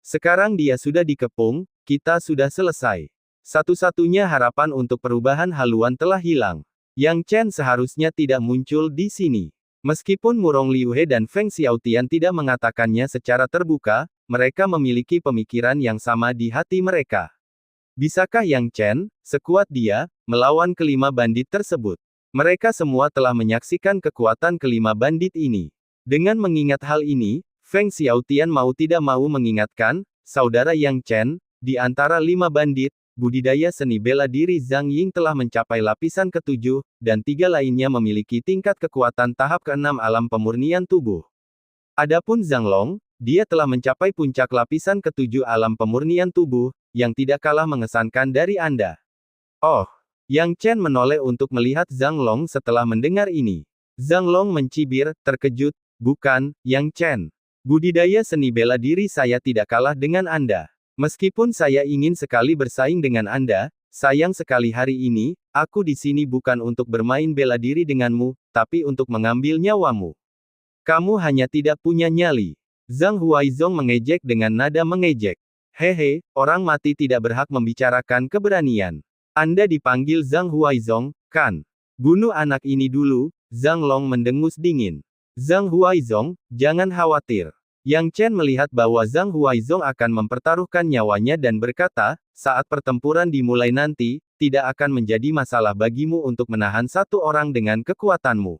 Sekarang dia sudah dikepung, kita sudah selesai. Satu-satunya harapan untuk perubahan haluan telah hilang. Yang Chen seharusnya tidak muncul di sini. Meskipun Murong Liuhe dan Feng Xiaotian tidak mengatakannya secara terbuka, mereka memiliki pemikiran yang sama di hati mereka. Bisakah Yang Chen, sekuat dia, melawan kelima bandit tersebut? Mereka semua telah menyaksikan kekuatan kelima bandit ini. Dengan mengingat hal ini, Feng Xiaotian mau tidak mau mengingatkan, saudara Yang Chen, di antara 5 bandit, budidaya seni bela diri Zhang Ying telah mencapai lapisan ke-7, dan 3 lainnya memiliki tingkat kekuatan tahap ke-6 alam pemurnian tubuh. Adapun Zhang Long, dia telah mencapai puncak lapisan ke-7 alam pemurnian tubuh, yang tidak kalah mengesankan dari Anda. Oh, Yang Chen menoleh untuk melihat Zhang Long setelah mendengar ini. Zhang Long mencibir, terkejut, bukan, Yang Chen. Budidaya seni bela diri saya tidak kalah dengan Anda. Meskipun saya ingin sekali bersaing dengan Anda, sayang sekali hari ini, aku di sini bukan untuk bermain bela diri denganmu, tapi untuk mengambil nyawamu. Kamu hanya tidak punya nyali. Zhang Huaizong mengejek dengan nada mengejek. Hehe, orang mati tidak berhak membicarakan keberanian. Anda dipanggil Zhang Huaizong, kan? Bunuh anak ini dulu, Zhang Long mendengus dingin. Zhang Huaizong, jangan khawatir. Yang Chen melihat bahwa Zhang Huaizong akan mempertaruhkan nyawanya dan berkata, saat pertempuran dimulai nanti, tidak akan menjadi masalah bagimu untuk menahan satu orang dengan kekuatanmu.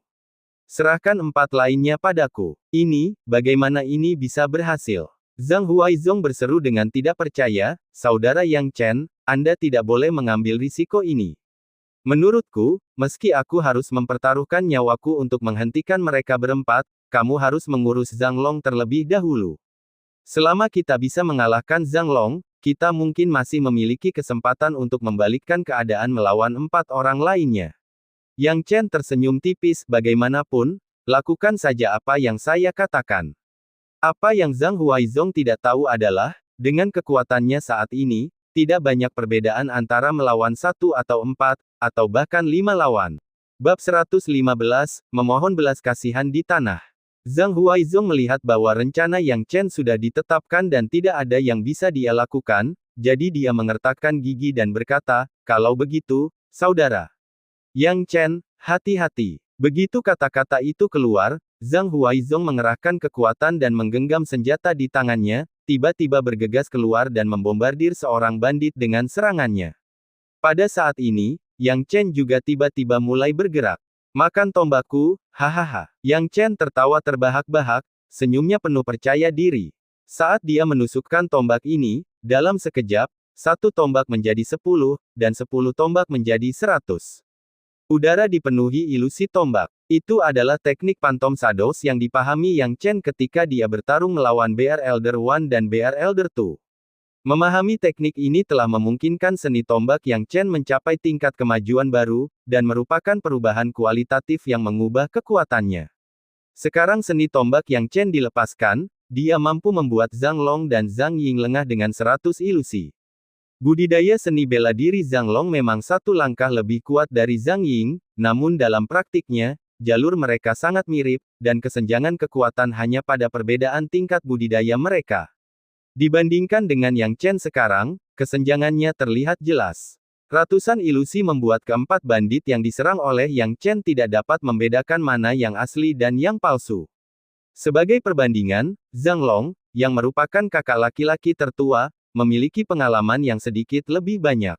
Serahkan 4 lainnya padaku. Ini, bagaimana ini bisa berhasil? Zhang Huaizong berseru dengan tidak percaya, Saudara Yang Chen, Anda tidak boleh mengambil risiko ini. Menurutku, meski aku harus mempertaruhkan nyawaku untuk menghentikan mereka berempat, kamu harus mengurus Zhang Long terlebih dahulu. Selama kita bisa mengalahkan Zhang Long, kita mungkin masih memiliki kesempatan untuk membalikkan keadaan melawan 4 orang lainnya. Yang Chen tersenyum tipis, bagaimanapun, lakukan saja apa yang saya katakan. Apa yang Zhang Huaizong tidak tahu adalah, dengan kekuatannya saat ini, tidak banyak perbedaan antara melawan 1 atau 4, atau bahkan 5 lawan. Bab 115, Memohon belas kasihan di tanah. Zhang Huaizong melihat bahwa rencana Yang Chen sudah ditetapkan dan tidak ada yang bisa dia lakukan, jadi dia mengertakkan gigi dan berkata, kalau begitu, saudara Yang Chen, hati-hati. Begitu kata-kata itu keluar, Zhang Huaizong mengerahkan kekuatan dan menggenggam senjata di tangannya, tiba-tiba bergegas keluar dan membombardir seorang bandit dengan serangannya. Pada saat ini, Yang Chen juga tiba-tiba mulai bergerak. Makan tombakku, hahaha. Yang Chen tertawa terbahak-bahak, senyumnya penuh percaya diri. Saat dia menusukkan tombak ini, dalam sekejap, 1 tombak menjadi 10, dan 10 tombak menjadi 100. Udara dipenuhi ilusi tombak. Itu adalah teknik Phantom Shadows yang dipahami Yang Chen ketika dia bertarung melawan BR Elder One dan BR Elder Two. Memahami teknik ini telah memungkinkan seni tombak Yang Chen mencapai tingkat kemajuan baru, dan merupakan perubahan kualitatif yang mengubah kekuatannya. Sekarang seni tombak Yang Chen dilepaskan, dia mampu membuat Zhang Long dan Zhang Ying lengah dengan 100 ilusi. Budidaya seni bela diri Zhang Long memang 1 langkah lebih kuat dari Zhang Ying, namun dalam praktiknya, jalur mereka sangat mirip, dan kesenjangan kekuatan hanya pada perbedaan tingkat budidaya mereka. Dibandingkan dengan Yang Chen sekarang, kesenjangannya terlihat jelas. Ratusan ilusi membuat keempat bandit yang diserang oleh Yang Chen tidak dapat membedakan mana yang asli dan yang palsu. Sebagai perbandingan, Zhang Long, yang merupakan kakak laki-laki tertua, memiliki pengalaman yang sedikit lebih banyak.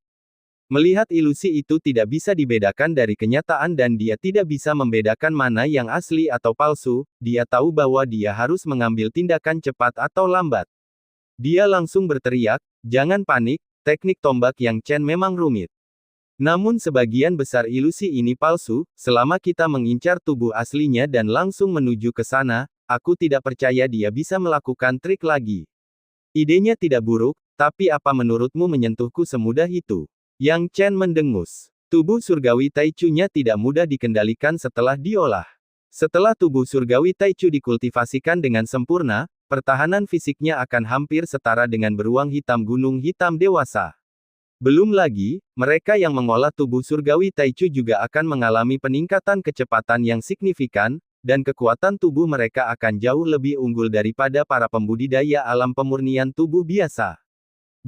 Melihat ilusi itu tidak bisa dibedakan dari kenyataan dan dia tidak bisa membedakan mana yang asli atau palsu, dia tahu bahwa dia harus mengambil tindakan cepat atau lambat. Dia langsung berteriak, jangan panik, teknik tombak Yang Chen memang rumit. Namun sebagian besar ilusi ini palsu, selama kita mengincar tubuh aslinya dan langsung menuju ke sana, aku tidak percaya dia bisa melakukan trik lagi. Idenya tidak buruk, tapi apa menurutmu menyentuhku semudah itu? Yang Chen mendengus. Tubuh surgawi Taichu-nya tidak mudah dikendalikan setelah diolah. Setelah tubuh surgawi Taichu dikultivasikan dengan sempurna, pertahanan fisiknya akan hampir setara dengan beruang hitam gunung hitam dewasa. Belum lagi, mereka yang mengolah tubuh surgawi Taichu juga akan mengalami peningkatan kecepatan yang signifikan, dan kekuatan tubuh mereka akan jauh lebih unggul daripada para pembudidaya alam pemurnian tubuh biasa.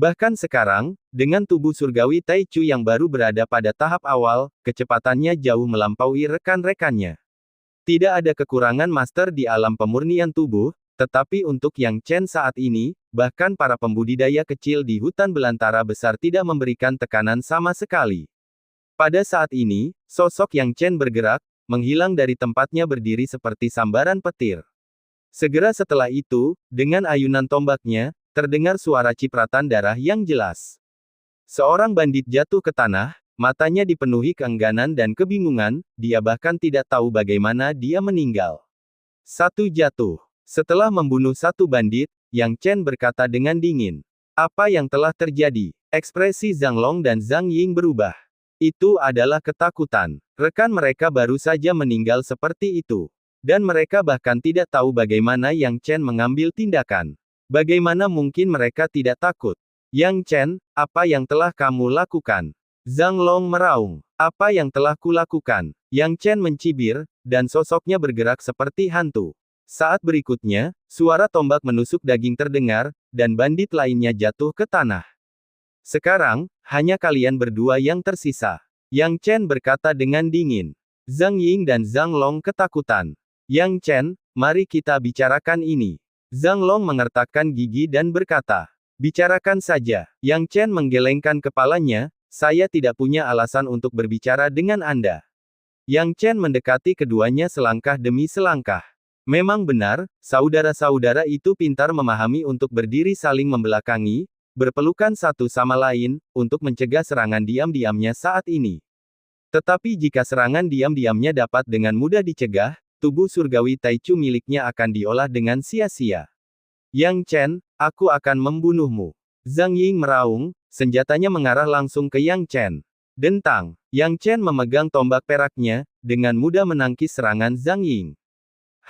Bahkan sekarang, dengan tubuh surgawi Taichu yang baru berada pada tahap awal, kecepatannya jauh melampaui rekan-rekannya. Tidak ada kekurangan master di alam pemurnian tubuh, tetapi untuk Yang Chen saat ini, bahkan para pembudidaya kecil di hutan belantara besar tidak memberikan tekanan sama sekali. Pada saat ini, sosok Yang Chen bergerak, menghilang dari tempatnya berdiri seperti sambaran petir. Segera setelah itu, dengan ayunan tombaknya, terdengar suara cipratan darah yang jelas. Seorang bandit jatuh ke tanah, matanya dipenuhi keengganan dan kebingungan, dia bahkan tidak tahu bagaimana dia meninggal. 1 jatuh. Setelah membunuh 1 bandit, Yang Chen berkata dengan dingin. Apa yang telah terjadi? Ekspresi Zhang Long dan Zhang Ying berubah. Itu adalah ketakutan. Rekan mereka baru saja meninggal seperti itu. Dan mereka bahkan tidak tahu bagaimana Yang Chen mengambil tindakan. Bagaimana mungkin mereka tidak takut? Yang Chen, apa yang telah kamu lakukan? Zhang Long meraung. Apa yang telah kulakukan? Yang Chen mencibir, dan sosoknya bergerak seperti hantu. Saat berikutnya, suara tombak menusuk daging terdengar, dan bandit lainnya jatuh ke tanah. Sekarang, hanya kalian berdua yang tersisa. Yang Chen berkata dengan dingin. Zhang Ying dan Zhang Long ketakutan. Yang Chen, mari kita bicarakan ini. Zhang Long mengertakkan gigi dan berkata, bicarakan saja. Yang Chen menggelengkan kepalanya, saya tidak punya alasan untuk berbicara dengan Anda. Yang Chen mendekati keduanya selangkah demi selangkah. Memang benar, saudara-saudara itu pintar memahami untuk berdiri saling membelakangi, berpelukan satu sama lain, untuk mencegah serangan diam-diamnya saat ini. Tetapi jika serangan diam-diamnya dapat dengan mudah dicegah, tubuh surgawi Taichu miliknya akan diolah dengan sia-sia. Yang Chen, aku akan membunuhmu. Zhang Ying meraung, senjatanya mengarah langsung ke Yang Chen. Dentang, Yang Chen memegang tombak peraknya, dengan mudah menangkis serangan Zhang Ying.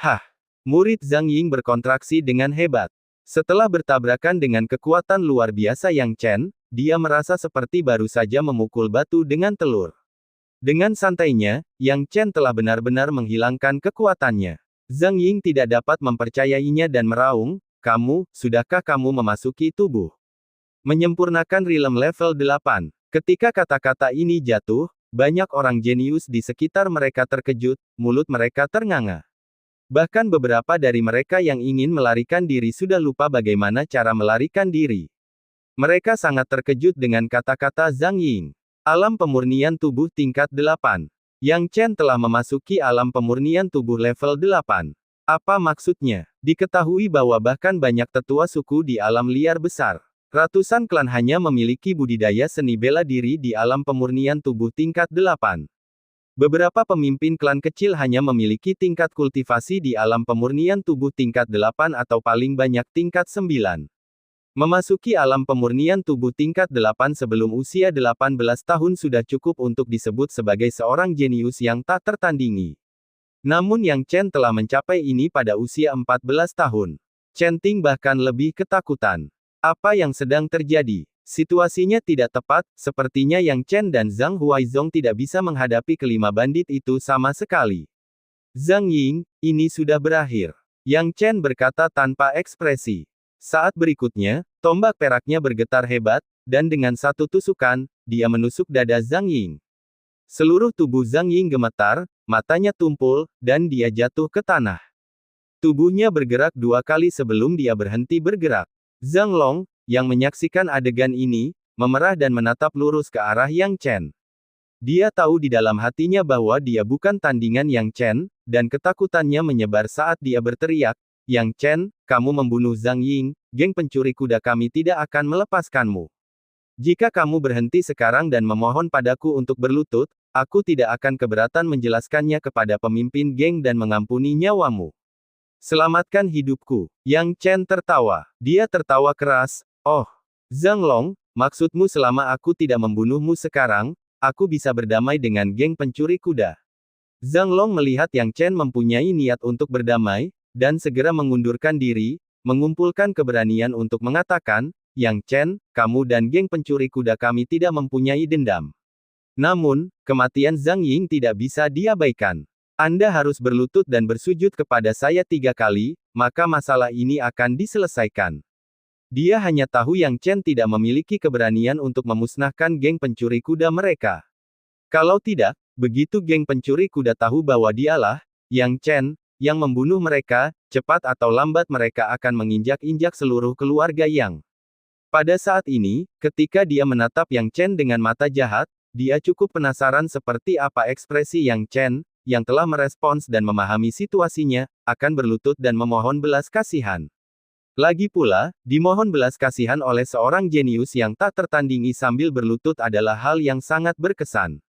Hah! Murid Zhang Ying berkontraksi dengan hebat. Setelah bertabrakan dengan kekuatan luar biasa Yang Chen, dia merasa seperti baru saja memukul batu dengan telur. Dengan santainya, Yang Chen telah benar-benar menghilangkan kekuatannya. Zhang Ying tidak dapat mempercayainya dan meraung, sudahkah kamu memasuki tubuh? Menyempurnakan rilem level 8. Ketika kata-kata ini jatuh, banyak orang jenius di sekitar mereka terkejut, mulut mereka ternganga. Bahkan beberapa dari mereka yang ingin melarikan diri sudah lupa bagaimana cara melarikan diri. Mereka sangat terkejut dengan kata-kata Zhang Ying. Alam pemurnian tubuh tingkat 8. Yang Chen telah memasuki alam pemurnian tubuh level 8. Apa maksudnya? Diketahui bahwa bahkan banyak tetua suku di alam liar besar. Ratusan klan hanya memiliki budidaya seni bela diri di alam pemurnian tubuh tingkat 8. Beberapa pemimpin klan kecil hanya memiliki tingkat kultivasi di alam pemurnian tubuh tingkat 8 atau paling banyak tingkat 9. Memasuki alam pemurnian tubuh tingkat 8 sebelum usia 18 tahun sudah cukup untuk disebut sebagai seorang jenius yang tak tertandingi. Namun Yang Chen telah mencapai ini pada usia 14 tahun. Chen Ting bahkan lebih ketakutan. Apa yang sedang terjadi? Situasinya tidak tepat, sepertinya Yang Chen dan Zhang Huaizong tidak bisa menghadapi kelima bandit itu sama sekali. Zhang Ying, ini sudah berakhir. Yang Chen berkata tanpa ekspresi. Saat berikutnya, tombak peraknya bergetar hebat, dan dengan satu tusukan, dia menusuk dada Zhang Ying. Seluruh tubuh Zhang Ying gemetar, matanya tumpul, dan dia jatuh ke tanah. Tubuhnya bergerak 2 kali sebelum dia berhenti bergerak. Zhang Long, yang menyaksikan adegan ini, memerah dan menatap lurus ke arah Yang Chen. Dia tahu di dalam hatinya bahwa dia bukan tandingan Yang Chen, dan ketakutannya menyebar saat dia berteriak, Yang Chen, kamu membunuh Zhang Ying, geng pencuri kuda kami tidak akan melepaskanmu. Jika kamu berhenti sekarang dan memohon padaku untuk berlutut, aku tidak akan keberatan menjelaskannya kepada pemimpin geng dan mengampuni nyawamu. Selamatkan hidupku. Yang Chen tertawa. Dia tertawa keras. Oh, Zhang Long, maksudmu selama aku tidak membunuhmu sekarang, aku bisa berdamai dengan geng pencuri kuda. Zhang Long melihat Yang Chen mempunyai niat untuk berdamai, dan segera mengundurkan diri, mengumpulkan keberanian untuk mengatakan, Yang Chen, kamu dan geng pencuri kuda kami tidak mempunyai dendam. Namun, kematian Zhang Ying tidak bisa diabaikan. Anda harus berlutut dan bersujud kepada saya 3 kali, maka masalah ini akan diselesaikan. Dia hanya tahu Yang Chen tidak memiliki keberanian untuk memusnahkan geng pencuri kuda mereka. Kalau tidak, begitu geng pencuri kuda tahu bahwa dialah, Yang Chen, yang membunuh mereka, cepat atau lambat mereka akan menginjak-injak seluruh keluarga Yang. Pada saat ini, ketika dia menatap Yang Chen dengan mata jahat, dia cukup penasaran seperti apa ekspresi Yang Chen, yang telah merespons dan memahami situasinya, akan berlutut dan memohon belas kasihan. Lagi pula, dimohon belas kasihan oleh seorang jenius yang tak tertandingi sambil berlutut adalah hal yang sangat berkesan.